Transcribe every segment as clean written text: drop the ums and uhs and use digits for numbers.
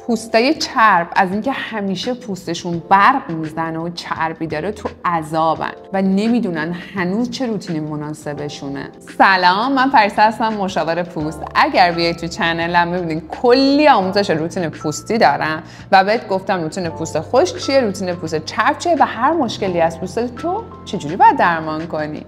پوستای چرب از اینکه همیشه پوستشون برق میزنه و چربی داره تو عذابن و نمیدونن هنوز چه روتینی مناسبشونه. سلام، من فریسا هستم، مشاور پوست. اگر بیای تو چنلم ببینین کلی آموزش روتین پوستی دارم و بهت گفتم روتین پوست خشک چیه، روتین پوست چرب چیه و هر مشکلی از پوست تو چجوری باید درمان کنی.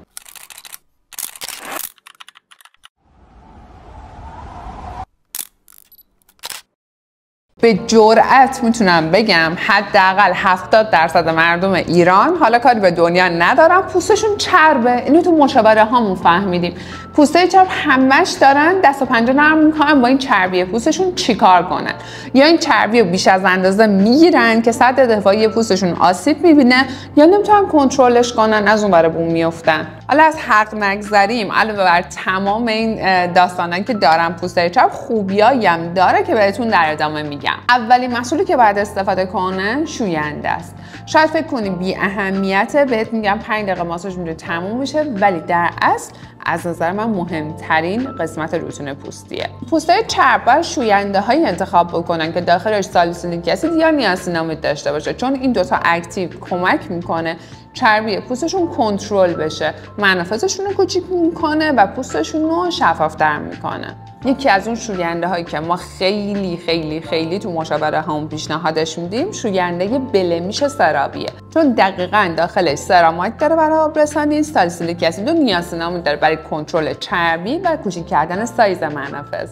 به جرئت میتونم بگم حداقل 70% مردم ایران، حالا کاری به دنیا ندارم، پوستشون چربه. اینو تو مشاوره هامون فهمیدیم. پوستای چرب همش دارن دست و پنجه نرم میکنن با این چربی پوستشون چیکار کنن. یا این چربی رو بیش از اندازه میگیرن که سد دفاعی پوستشون آسیب میبینه، یا نمیتونن کنترلش کنن، از اون ور بوم میافتن. حالا از حق نگذریم، علاوه بر تمام این داستانایی که دارن پوستای چرب، خوبیایی هم داره که بهتون در ادامه میگم. اولین محصولی که باید استفاده کنه شوینده است. شاید فکر کنی بی اهمیته، بهت میگم 5 دقیقه ماساژ میتونه تموم میشه، ولی در اصل از نظر من مهمترین قسمت روتین پوستیه. پوستای چرب باید شوینده هایی انتخاب بکنن که داخلش سالیسیلیک اسید یا نیاسینامید داشته باشه، چون این دوتا اکتیو کمک میکنه چربی پوستشون کنترل بشه، منافذشون رو کوچیک میکنه و پوستشون رو شفافتر میکنه. یکی از اون شوینده هایی که ما خیلی تو مشاوره هامون پیشنهادش میدیم شوینده بلمیش سرابیه، چون دقیقاً داخلش سرامایت داره برای آبرسانی، سالیسیلیک اسید و نیاسینامید داره برای کنترل چربی و کوچیک کردن سایز منافذ.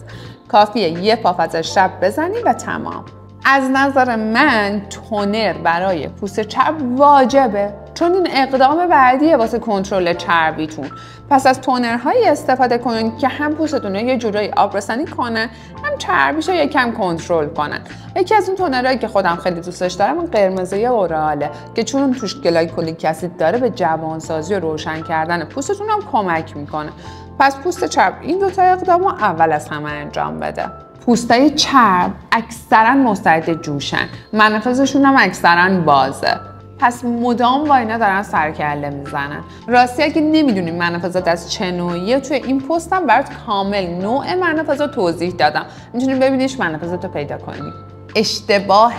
کافیه یه پاف از شب بزنی و تمام. از نظر من تونر برای پوست چرب واجبه، چون این اقدام بعدیه واسه کنترل چربیتون. پس از تونرهایی استفاده کنین که هم پوستتون رو یه جورایی آبرسانی کنن، هم چربیشو یکم کنترل کنن. یکی از اون تونرهایی که خودم خیلی دوستش دارم اون قرمزی اوراله که چون توش گلایکولیک اسید داره به جوانسازی و روشن کردن پوستتون هم کمک میکنه. پس پوست چرب این دوتا اقدامو اول از همه انجام بده. پوستای چرب اکثرا مستعد جوشن، منافذشون هم اکثرا بازه، پس مدام با اینا دارن سرکله میزنن. راستی اگه نمیدونی منافذات از چه نوعیه، توی این پستم برات کامل نوع منافذات توضیح دادم، میتونی ببینیش منافذات رو پیدا کنی. اشتباه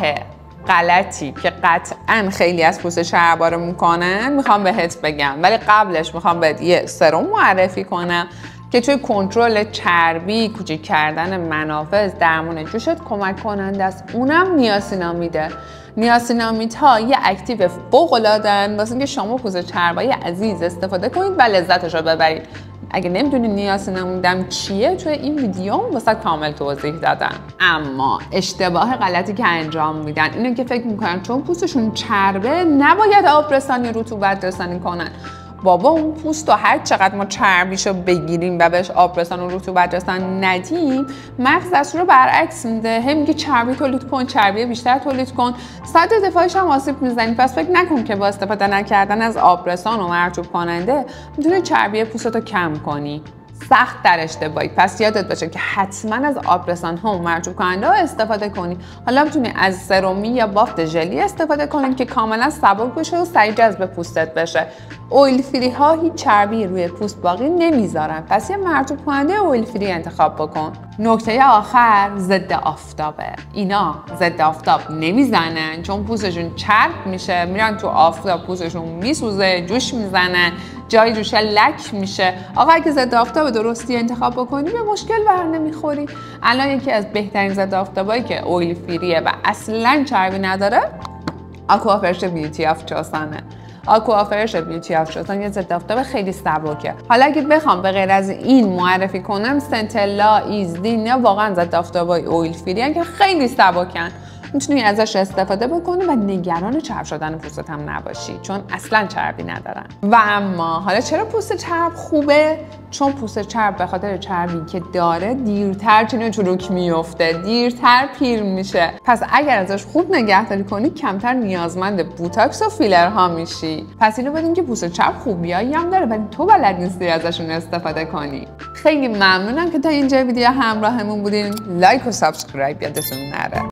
غلطی که قطعا خیلی از پوست چربا رو میکنن میخوام بهت بگم، ولی قبلش میخوام بهت یه سرم معرفی کنم که توی کنترل چربی، کوچیک کردن منافذ، درمان جوشت کمک کننده است. اونم نیاسینامیده. نیاسینامیدها یه اکتیو فوق‌العاده‌ان واسه اینکه شما پوست چربای عزیز استفاده کنید و لذتش رو ببرید. اگه نمیدونید نیاسینامیدم چیه، توی این ویدیو واسه کامل توضیح دادم. اما اشتباه غلطی که انجام میدن اینه که فکر میکنن چون پوستشون چربه نباید آبرسانی رطوبت رسانی کنن. بابا اون پوست رو هر چقدر ما چربیشو بگیریم و بهش آبرسان و رطوبت رسان ندیم، مغز دستور رو برعکس میده، هم میگه چربی تولید کن، چربی بیشتر تولید کن، سد دفاعیش هم آسیب میزنی. پس فکر نکن که با استفاده نکردن از آبرسان و مرطوب کننده میتونی چربی پوستتو کم کنی. سخت در اشتباهی. پس یادت باشه که حتما از آبرسان ها و مرطوب کننده ها استفاده کنی. حالا میتونی از سرمی یا بافت ژلی استفاده کنی که کاملا سبک بشه و سریع جذب پوستت بشه. اویل فری ها هیچ چربی روی پوست باقی نمیذارن، پس یه مرطوب کننده اویل فری انتخاب بکن. نکته آخر ضد آفتابه. اینا ضد آفتاب نمیزنن چون پوستشون چرب میشه، میرن تو آفتاب پوستشون میسوزه، جوش میزنن، جای جوشه لک میشه. آقا اگه ضد آفتاب درستی انتخاب بکنی به مشکل بر نمیخوری. الان یکی از بهترین ضد آفتابایی که اویل فریه و اصلا چربی نداره آکوافرش بیوتی آف چوسانه. آکوافرش بیوتی آف چوسان یه ضد آفتاب خیلی سبکه. حالا اگه بخوام به غیر از این معرفی کنم، سنتلا، ایزدین یا واقعا ضد آفتابای اویل فری که خیلی سبکن، میتونی ازش استفاده بکنی و نگران چرب شدن پوستت هم نباشی، چون اصلا چربی ندارن. و اما حالا چرا پوست چرب خوبه؟ چون پوست چرب به خاطر چربی که داره دیرتر چینه چروک میفته، دیرتر پیر میشه. پس اگر ازش خوب نگهداری کنی کمتر نیازمند بوتاکس و فیلرها میشی. پس اینو بدین که پوست چرب خوبیایی هم داره ولی تو بلد نیستی ازشون استفاده کنی. خیلی ممنونم که تا اینجا ویدیو همراهمون بودین. لایک و سابسکرایب یادتون نره.